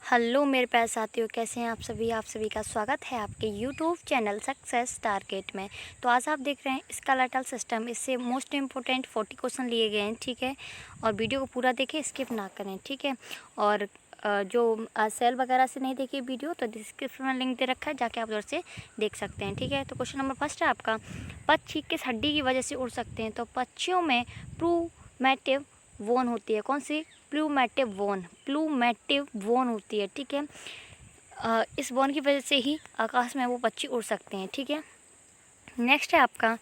Hello मेरे प्यारे साथियों, कैसे हैं आप सभी का स्वागत है आपके यूट्यूब चैनल सक्सेस टारगेट में। तो आज आप देख रहे हैं स्केलेटल सिस्टम। इससे मोस्ट इम्पोर्टेंट 40 क्वेश्चन लिए गए हैं, ठीक है। और वीडियो को पूरा देखें, स्किप ना करें, ठीक है। और जो सेल वगैरह से नहीं देखिए वीडियो, तो डिस्क्रिप्शन में लिंक दे रखा है, जाके आप उधर से देख सकते हैं, ठीक है। तो क्वेश्चन नंबर फर्स्ट है आपका, पक्षी किस हड्डी की वजह से उड़ सकते हैं? तो पक्षियों में प्लूमेटिव वोन होती है। कौन सी? प्लूमेटिव वोन होती है, ठीक है। इस वोन की वजह से ही आकाश में वो पक्षी उड़ सकते हैं, ठीक है। नेक्स्ट है आपका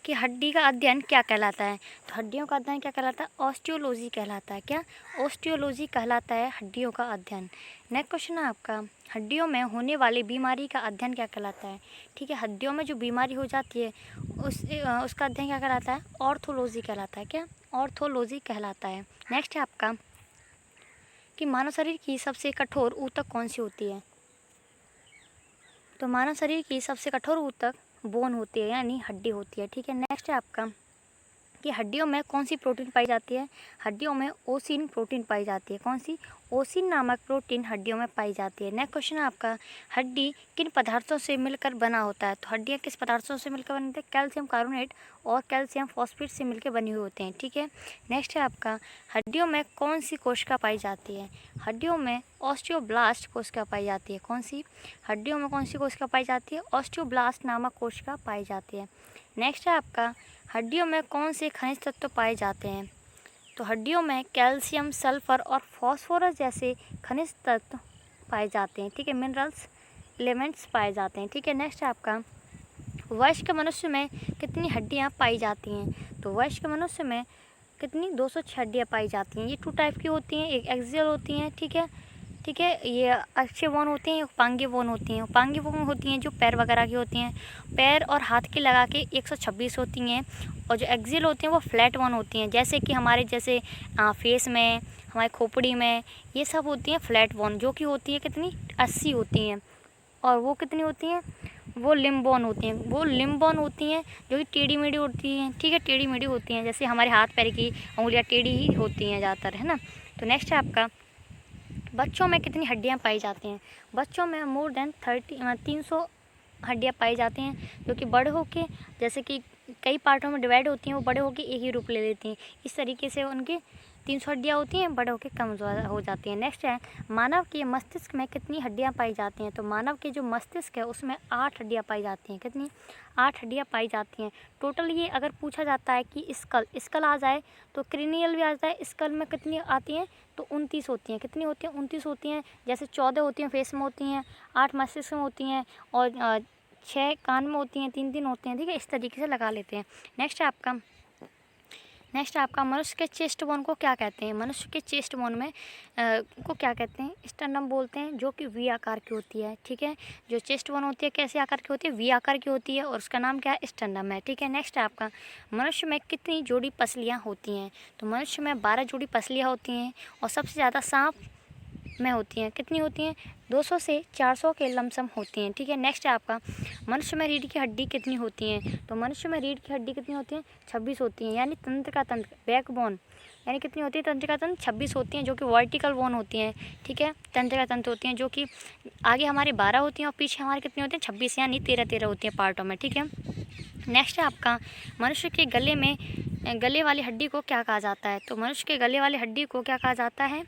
कि हड्डी का अध्ययन क्या कहलाता है? तो हड्डियों का अध्ययन क्या कहलाता है? ऑस्टियोलॉजी कहलाता है। क्या? ऑस्टियोलॉजी कहलाता है हड्डियों का अध्ययन। नेक्स्ट क्वेश्चन है आपका, हड्डियों में होने वाली बीमारी का अध्ययन क्या कहलाता है? ठीक है, हड्डियों में जो बीमारी हो जाती है उसका अध्ययन क्या कहलाता है? ऑर्थोलॉजी कहलाता है। क्या? ऑर्थोलॉजी कहलाता है। नेक्स्ट है आपका कि मानव शरीर की सबसे कठोर ऊतक कौन सी होती है? तो मानव शरीर की सबसे कठोर ऊतक बोन होती है, यानी हड्डी होती है, ठीक है। नेक्स्ट है आपका कि हड्डियों में कौन सी प्रोटीन पाई जाती है? हड्डियों में ओसिन प्रोटीन पाई जाती है। कौन सी? ओसिन नामक प्रोटीन हड्डियों में पाई जाती है। नेक्स्ट क्वेश्चन है आपका, हड्डी किन पदार्थों से मिलकर बना होता है? तो हड्डियाँ किस पदार्थों से मिलकर बनती है? कैल्शियम कार्बोनेट और कैल्शियम फॉस्फेट से मिलकर बने हुए होते हैं, ठीक है। नेक्स्ट है आपका, हड्डियों में कौन सी कोशिका पाई जाती है? हड्डियों में ऑस्टियोब्लास्ट कोशिका पाई जाती है। कौन सी? हड्डियों में कौन सी कोशिका पाई जाती है? ऑस्टियोब्लास्ट नामक कोशिका पाई जाती है। नेक्स्ट है आपका, हड्डियों में कौन से खनिज तत्व पाए जाते हैं? तो हड्डियों में कैल्शियम, सल्फर और फास्फोरस जैसे खनिज तत्व पाए जाते हैं, ठीक है। मिनरल्स एलिमेंट्स पाए जाते हैं, ठीक है। नेक्स्ट है आपका, वयस्क मनुष्य में कितनी हड्डियां पाई जाती हैं? तो वयस्क मनुष्य में कितनी? 206 हड्डियाँ पाई जाती हैं। ये 2 टाइप की होती हैं, एक एक्सियल होती हैं, ठीक है, ठीक है। ये अक्षीय बोन होती हैं, उपांगीय बोन होती हैं। उपांगीय बोन होती हैं जो पैर वगैरह की होती हैं, पैर और हाथ की लगा के 126 होती हैं। और जो एक्सियल होती हैं वो फ्लैट बोन होती हैं, जैसे कि हमारे जैसे फेस में, हमारे खोपड़ी में, ये सब होती हैं फ्लैट बोन, जो कि होती है कितनी? 80 होती हैं। और वो कितनी होती हैं? वो लिम्ब बोन होती हैं। वो लिम्ब बोन होती हैं जो कि टेढ़ी मेढ़ी होती हैं, ठीक है, टेढ़ी मेढ़ी होती हैं, जैसे हमारे हाथ पैर की उंगलियां टेढ़ी ही होती हैं ज़्यादातर, है ना। तो नेक्स्ट है आपका, बच्चों में कितनी हड्डियां पाई जाती हैं? बच्चों में मोर देन 300 हड्डियां पाई जाती हैं, जो कि बड़े होके, जैसे कि कई पार्टों में डिवाइड होती हैं, वो बड़े होके एक ही रूप ले लेती हैं। इस तरीके से उनकी 300 हड्डियाँ होती हैं, बड़े होकर कम हो जाती हैं। नेक्स्ट है, मानव के मस्तिष्क में कितनी हड्डियाँ पाई जाती हैं? तो मानव के जो मस्तिष्क है उसमें 8 हड्डियाँ पाई जाती हैं। कितनी? 8 हड्डियाँ पाई जाती हैं टोटल। ये अगर पूछा जाता है कि स्कल आ जाए तो क्रेनियल भी आ जाए, स्कल में कितनी आती हैं? तो 29 होती हैं। कितनी होती हैं? 29 होती हैं। जैसे 14 होती हैं फेस में होती हैं, 8 मस्तिष्क में होती हैं, और 6 कान में होती हैं, 3 होती हैं, ठीक है। इस तरीके से लगा लेते हैं। नेक्स्ट आपका मनुष्य के चेस्ट बोन को क्या कहते हैं? मनुष्य के चेस्ट बोन में को क्या कहते हैं? स्टर्नम बोलते हैं, जो कि वी आकार की होती है, ठीक है। जो चेस्ट बोन होती है कैसे आकार की होती है? वी आकार की होती है, और उसका नाम क्या है? स्टर्नम है, ठीक है। नेक्स्ट है आपका, मनुष्य में कितनी जोड़ी पसलियाँ होती हैं? तो मनुष्य में 12 जोड़ी पसलियाँ होती हैं, और सबसे ज़्यादा सांप में होती हैं। कितनी होती हैं? 200 से 400 के लमसम होती हैं, ठीक है। नेक्स्ट है आपका, मनुष्य में रीढ़ की हड्डी कितनी होती हैं? तो मनुष्य में रीढ़ की हड्डी कितनी होती हैं? 26 होती हैं। यानी तंत्रिका तंत्र, बैकबोन, यानी कितनी होती है? तंत्रिका तंत्र 26 होती हैं, जो कि वर्टिकल बोन होती हैं, ठीक है। तंत्रिका तंत्र होती हैं जो कि आगे हमारे 12 होती हैं और पीछे हमारे कितनी होती हैं? 26, यानी 13 होती हैं पार्टों में, ठीक है। नेक्स्ट है आपका, मनुष्य के गले वाली हड्डी को क्या कहा जाता है? तो मनुष्य के गले वाली हड्डी को क्या कहा जाता है?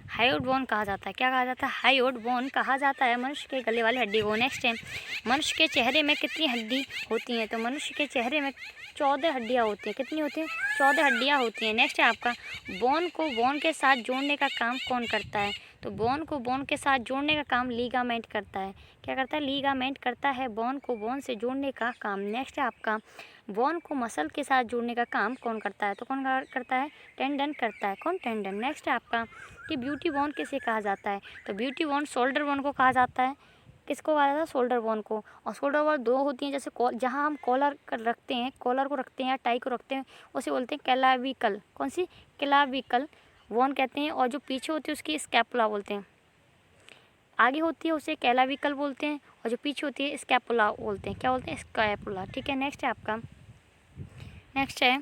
हायोड बोन कहा जाता है। क्या कहा जाता है? हायोड बोन कहा जाता है मनुष्य के गले वाली हड्डी को। नेक्स्ट है, मनुष्य के चेहरे में कितनी हड्डी होती हैं? तो मनुष्य के चेहरे में 14 हड्डियाँ होती हैं। कितनी होती हैं? 14 हड्डियाँ होती हैं। नेक्स्ट है आपका, बोन को बोन के साथ जोड़ने का काम कौन करता है? तो बोन को बोन के साथ जोड़ने का काम लीगामेंट करता है। क्या करता है? लीगामेंट करता है बोन को बोन से जोड़ने का काम। नेक्स्ट है आपका, बोन को मसल के साथ जोड़ने का काम कौन करता है? तो कौन करता है? टेंडन करता है। कौन? टेंडन। नेक्स्ट है आपका कि ब्यूटी बोन किसे कहा जाता है? तो ब्यूटी बोन शोल्डर बोन को कहा जाता है। किसको कहा जाता है? शोल्डर बोन को। और शोल्डर बोन 2 होती हैं, जैसे जहाँ हम कॉलर रखते हैं, कॉलर को रखते हैं या टाई को रखते हैं, उसे बोलते हैं क्लाविकल। कौन सी? क्लाविकल बोन कहते हैं। और जो पीछे होती है उसकी स्कैपुला बोलते हैं। आगे होती है उसे क्लाविकल बोलते हैं, और जो पीछे होती है स्कैपुला बोलते हैं। क्या बोलते हैं? स्कैपुला, ठीक है। नेक्स्ट है आपका, नेक्स्ट है,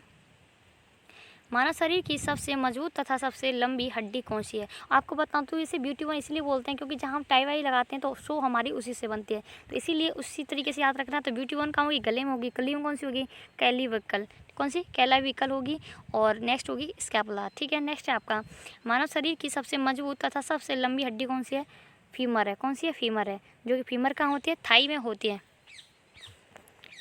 मानव शरीर की सबसे मजबूत तथा सबसे लंबी हड्डी कौन सी है? आपको बताऊँ तो इसे ब्यूटी वन इसलिए बोलते हैं क्योंकि जहाँ हम टाई वाई लगाते हैं तो शो हमारी उसी से बनती है, तो इसीलिए उसी तरीके से याद रखना। तो ब्यूटी वन कहाँ होगी? गले में होगी। गले में कौन सी होगी? कैलिविकल। कौन सी? कैलाविकल होगी। और नेक्स्ट होगी स्कैपुला। ठीक है, नेक्स्ट है आपका मानव शरीर की सबसे मजबूत तथा सबसे लंबी हड्डी कौन सी है? फीमर है। कौन सी है? फीमर है, जो कि फीमर कहाँ होती है? थाई में होती है।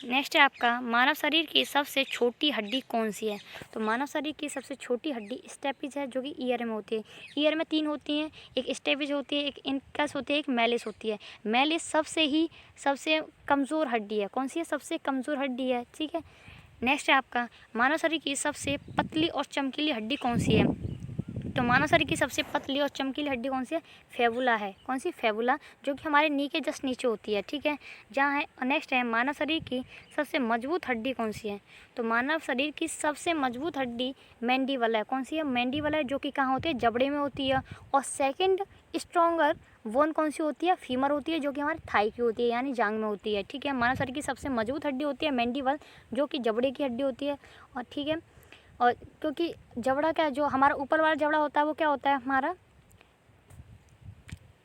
नेक्स्ट है आपका मानव शरीर की सबसे छोटी हड्डी कौन सी है? तो मानव शरीर की सबसे छोटी हड्डी स्टेपिज है, जो कि ईयर में होती है। ईयर में 3 होती हैं, एक स्टेपिज होती है, एक इनकस होती है, एक मैलिस होती है। मैलिस सबसे कमज़ोर हड्डी है। कौन सी है? सबसे कमज़ोर हड्डी है। ठीक है, नेक्स्ट है आपका मानव शरीर की सबसे पतली और चमकीली हड्डी कौन सी है? तो मानव शरीर की सबसे पतली और चमकीली हड्डी कौन सी है? फेबुला है। कौन सी? फेबुला, जो कि हमारे नी के जस्ट नीचे होती है। ठीक है, जहाँ है। नेक्स्ट है मानव शरीर की सबसे मजबूत हड्डी कौन सी है? तो मानव शरीर की सबसे मजबूत हड्डी मैंडिबल है। कौन सी है? मैंडिबल है, जो कि कहाँ होती है? जबड़े में होती है। और सेकेंड स्ट्रॉन्गर बोन कौन सी होती है? फीमर होती है, जो कि हमारे थाई की होती है, यानी जांग में होती है। ठीक है, मानव शरीर की सबसे मजबूत हड्डी होती है मैंडिबल, जो कि जबड़े की हड्डी होती है। और ठीक है, और क्योंकि जबड़ा क्या, जो हमारा ऊपर वाला जबड़ा होता है वो क्या होता है? हमारा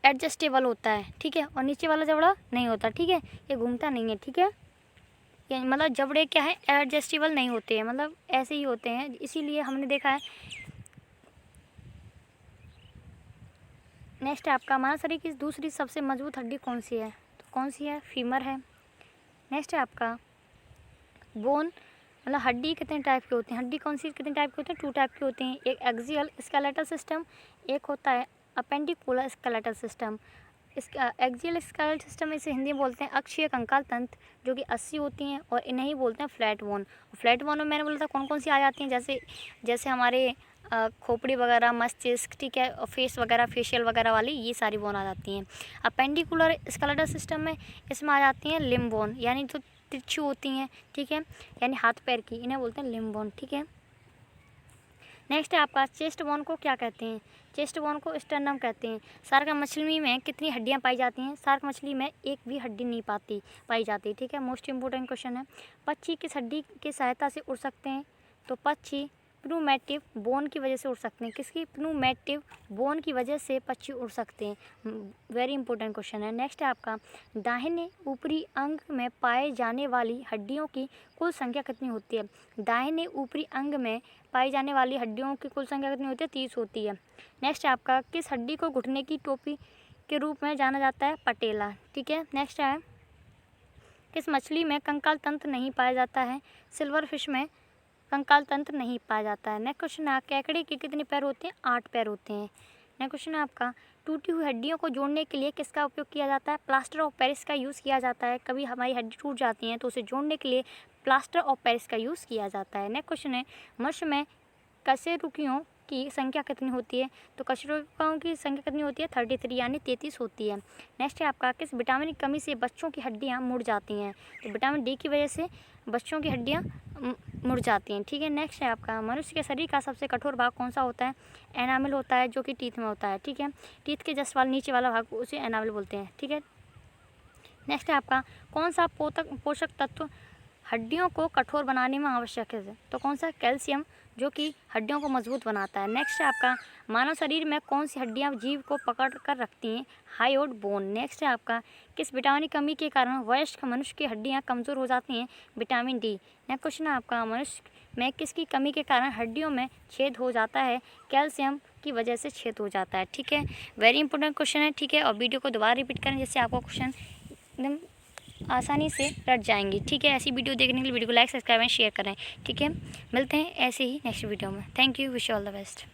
एडजस्टेबल होता है। ठीक है, और नीचे वाला जबड़ा नहीं होता। ठीक है, ये घूमता नहीं है। ठीक है, ये मतलब जबड़े क्या है? एडजस्टेबल नहीं होते हैं, मतलब ऐसे ही होते हैं, इसीलिए हमने देखा है। नेक्स्ट है आपका मानव शरीर की दूसरी सबसे मजबूत हड्डी कौन सी है? तो कौन सी है? फीमर है। नेक्स्ट है आपका बोन, मतलब हड्डी कितने टाइप की होती हैं? हड्डी कौन सी कितने टाइप की होती है? 2 टाइप की होती हैं। एक एक्सियल स्केलेटल सिस्टम, एक होता है अपेंडिकुलर स्केलेटल सिस्टम। इसका एक्सियल स्केलेटल सिस्टम इसे हिंदी में बोलते हैं अक्षीय कंकाल तंत्र, जो कि 80 होती हैं, और इन्हें ही बोलते हैं फ्लैट बोन। फ्लैट बोन में मैंने बोला था कौन कौन सी आ जाती हैं, जैसे हमारे खोपड़ी वगैरह, मस्तिष्क, ठीक है, और फेस वगैरह, फेशियल वगैरह वाली ये सारी बोन आ जाती हैं। अपेंडिकुलर स्केलेटल सिस्टम में इसमें आ जाती हैं लिम्ब बोन, यानी जो तिरछी होती हैं। ठीक है, यानी हाथ पैर की, इन्हें बोलते हैं लिम्ब बोन। ठीक है, नेक्स्ट है आपका चेस्ट बोन को क्या कहते हैं? चेस्ट बोन को स्टर्नम कहते हैं। शार्क मछली में कितनी हड्डियां पाई जाती हैं? शार्क मछली में एक भी हड्डी नहीं पाई जाती। ठीक है, मोस्ट इंपॉर्टेंट क्वेश्चन है। पक्षी किस हड्डी की सहायता से उड़ सकते हैं? तो पक्षी प्नूमेटिव बोन की वजह से उड़ सकते हैं। किसकी? प्नूमेटिव बोन की वजह से पक्षी उड़ सकते हैं। वेरी इंपॉर्टेंट क्वेश्चन है। नेक्स्ट है आपका दाहिने ऊपरी अंग में पाए जाने वाली हड्डियों की कुल संख्या कितनी होती है? दाहिने ऊपरी अंग में पाई जाने वाली हड्डियों की कुल संख्या कितनी होती है? 30 होती है। नेक्स्ट है आपका किस हड्डी को घुटने की टोपी के रूप में जाना जाता है? पटेला। ठीक है, नेक्स्ट है किस मछली में कंकाल तंत्र नहीं पाया जाता है? सिल्वर फिश में कंकाल तंत्र नहीं पाया जाता है। नेक्स्ट क्वेश्चन है केकड़े के कितने पैर होते हैं? 8 पैर होते हैं। नेक्स्ट क्वेश्चन है आपका टूटी हुई हड्डियों को जोड़ने के लिए किसका उपयोग किया जाता है? प्लास्टर ऑफ पेरिस का यूज़ किया जाता है। कभी हमारी हड्डी टूट जाती है तो उसे जोड़ने के लिए प्लास्टर ऑफ पेरिस का यूज़ किया जाता है। नेक्स्ट क्वेश्चन है मनुष्य में कशेरुकियों की संख्या कितनी होती है? तो कशेरुकियों की संख्या कितनी होती है? 33 यानी 33 होती है। नेक्स्ट है आपका किस विटामिन की कमी से बच्चों की हड्डियाँ मुड़ जाती हैं? तो विटामिन डी की वजह से बच्चों की हड्डियाँ मुड़ जाती हैं। ठीक है, नेक्स्ट है आपका मनुष्य के शरीर का सबसे कठोर भाग कौन सा होता है? एनामल होता है, जो कि टीथ में होता है। ठीक है, टीथ के जस्ट वाला नीचे वाला भाग उसे एनामल बोलते हैं। ठीक है, नेक्स्ट है आपका कौन सा पोषक तत्व हड्डियों को कठोर बनाने में आवश्यक है? तो कौन सा? कैल्शियम, जो कि हड्डियों को मजबूत बनाता है। नेक्स्ट है आपका मानव शरीर में कौन सी हड्डियां जीव को पकड़ कर रखती हैं? Hyoid bone. नेक्स्ट है आपका किस विटामिन की कमी के कारण वयस्क मनुष्य की हड्डियां कमज़ोर हो जाती हैं? Vitamin D. नेक्स्ट क्वेश्चन है आपका मनुष्य में किसकी कमी के कारण हड्डियों में छेद हो जाता है? कैल्शियम की वजह से छेद हो जाता है। ठीक है, वेरी इंपॉर्टेंट क्वेश्चन है। ठीक है, और वीडियो को दोबारा रिपीट करें जिससे आपको क्वेश्चन एकदम आसानी से रट जाएंगी। ठीक है, ऐसी वीडियो देखने के लिए वीडियो को लाइक, सब्सक्राइब एंड शेयर करें। ठीक है, मिलते हैं ऐसे ही नेक्स्ट वीडियो में। Thank you, wish all the best.